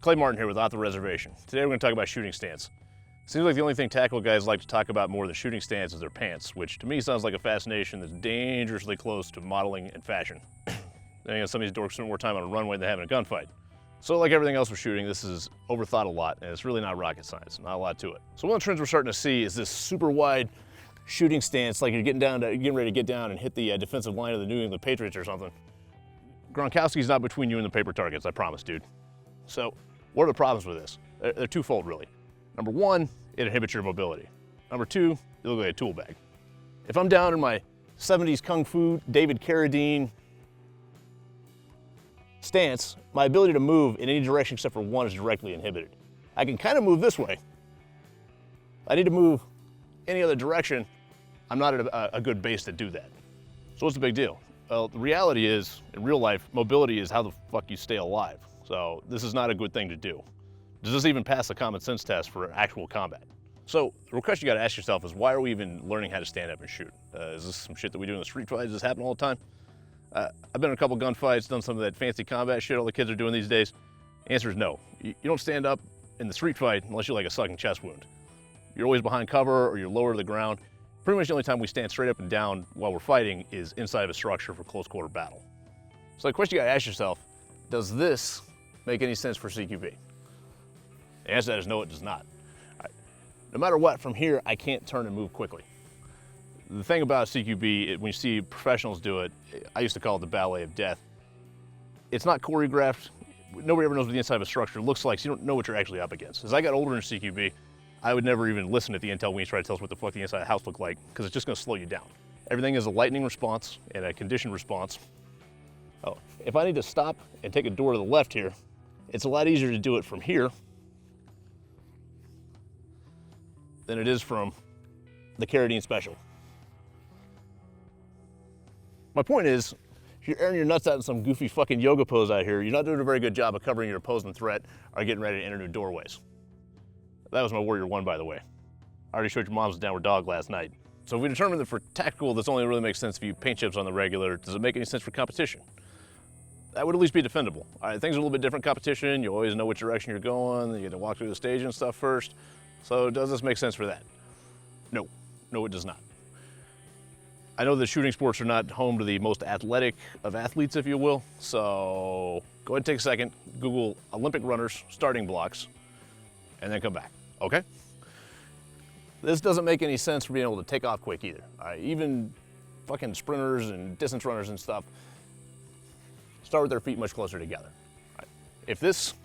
Clay Martin here with Author Reservation. Today we're going to talk about shooting stance. Seems like the only thing tactical guys like to talk about more than shooting stance is their pants, which to me sounds like a fascination that's dangerously close to modeling and fashion. Then again, some of these dorks spend more time on a runway than having a gunfight. So like everything else with shooting, this is overthought a lot, and it's really not rocket science, not a lot to it. So one of the trends we're starting to see is this super wide shooting stance, like you're getting ready to get down and hit the defensive line of the New England Patriots or something. Gronkowski's not between you and the paper targets, I promise, dude. So what are the problems with this? They're twofold, really. Number one, it inhibits your mobility. Number two, you look like a tool bag. If I'm down in my 70s Kung Fu, David Carradine stance, my ability to move in any direction except for one is directly inhibited. I can kind of move this way. I need to move any other direction. I'm not at a good base to do that. So what's the big deal? Well, the reality is, in real life, mobility is how the fuck you stay alive. So this is not a good thing to do. Does this even pass the common sense test for actual combat? So the question you gotta ask yourself is, why are we even learning how to stand up and shoot? Is this some shit that we do in the street fights? Does this happen all the time? I've been in a couple gunfights, done some of that fancy combat shit all the kids are doing these days. The answer is no. You don't stand up in the street fight unless you're like a sucking chest wound. You're always behind cover or you're lower to the ground. Pretty much the only time we stand straight up and down while we're fighting is inside of a structure for close quarter battle. So the question you gotta ask yourself, does this make any sense for CQB? The answer to that is no, it does not. All right. No matter what, from here, I can't turn and move quickly. The thing about CQB, when you see professionals do it, I used to call it the ballet of death. It's not choreographed. Nobody ever knows what the inside of a structure looks like, so you don't know what you're actually up against. As I got older in CQB, I would never even listen to the intel when you try to tell us what the fuck the inside of the house looked like, because it's just gonna slow you down. Everything is a lightning response and a conditioned response. Oh, if I need to stop and take a door to the left here, it's a lot easier to do it from here than it is from the Carradine Special. My point is, if you're airing your nuts out in some goofy fucking yoga pose out here, you're not doing a very good job of covering your opposing threat or getting ready to enter new doorways. That was my Warrior 1, by the way. I already showed your mom's downward dog last night. So if we determine that for tactical, this only really makes sense if you paint chips on the regular, does it make any sense for competition? That would at least be defendable. All right, things are a little bit different competition. You always know which direction you're going. You get to walk through the stage and stuff first. So does this make sense for that? No, no, it does not. I know that shooting sports are not home to the most athletic of athletes, if you will. So go ahead and take a second, Google Olympic runners starting blocks, and then come back, okay? This doesn't make any sense for being able to take off quick either. Even fucking sprinters and distance runners and stuff start with their feet much closer together. If this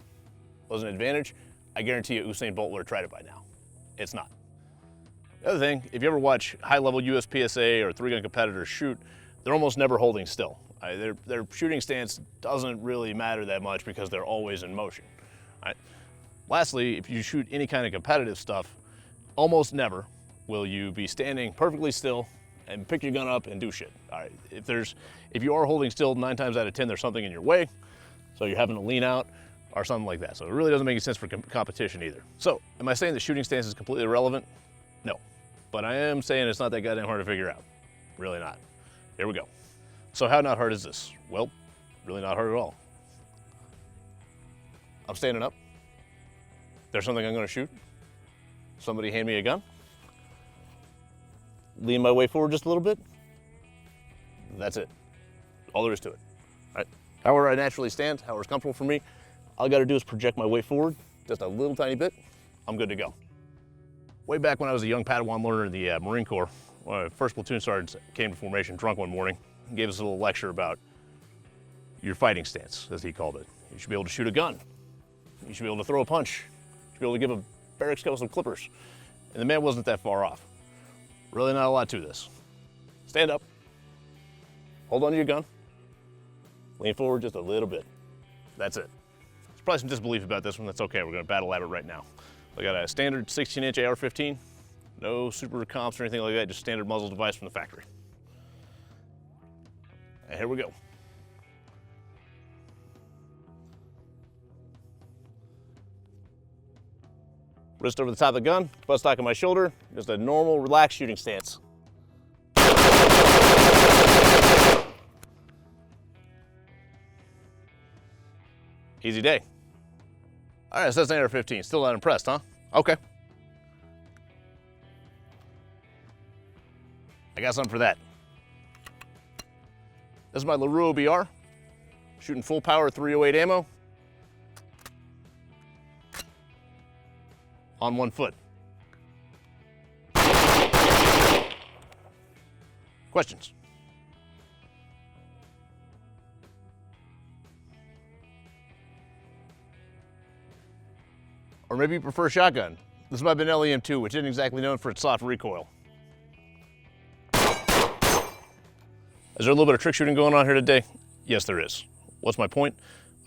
was an advantage, I guarantee you Usain Bolt would have tried it by now. It's not. The other thing, if you ever watch high-level USPSA or three-gun competitors shoot, they're almost never holding still. Their shooting stance doesn't really matter that much because they're always in motion. Lastly, if you shoot any kind of competitive stuff, almost never will you be standing perfectly still and pick your gun up and do shit. All right, if you are holding still, 9 times out of 10, there's something in your way, so you're having to lean out or something like that. So it really doesn't make any sense for competition either. So am I saying the shooting stance is completely irrelevant? No, but I am saying it's not that goddamn hard to figure out. Really not. Here we go. So how not hard is this? Well, really not hard at all. I'm standing up. There's something I'm gonna shoot. Somebody hand me a gun. Lean my way forward just a little bit. That's it. All there is to it. All right. However I naturally stand, however it's comfortable for me, all I gotta do is project my way forward just a little tiny bit. I'm good to go. Way back when I was a young Padawan learner in the Marine Corps, one of the first platoon sergeants came to formation drunk one morning and gave us a little lecture about your fighting stance, as he called it. You should be able to shoot a gun. You should be able to throw a punch. You should be able to give a barracks scout some clippers. And the man wasn't that far off. Really not a lot to this. Stand up, hold on to your gun, lean forward just a little bit. That's it. There's probably some disbelief about this one. That's okay, we're gonna battle at it right now. I got a standard 16-inch AR-15, no super comps or anything like that, just standard muzzle device from the factory. And here we go. Wrist over the top of the gun, buttstock on my shoulder, just a normal, relaxed shooting stance. Easy day. All right, so that's an AR-15. Still not impressed, huh? Okay. I got something for that. This is my LaRue OBR. Shooting full power 308 ammo. On 1 foot. Questions? Or maybe you prefer a shotgun. This is my Benelli M2, which isn't exactly known for its soft recoil. Is there a little bit of trick shooting going on here today? Yes, there is. What's my point?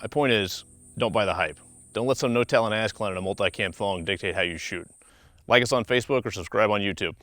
My point is, don't buy the hype. Don't let some no-talent ass clown in a multi-cam phone dictate how you shoot. Like us on Facebook or subscribe on YouTube.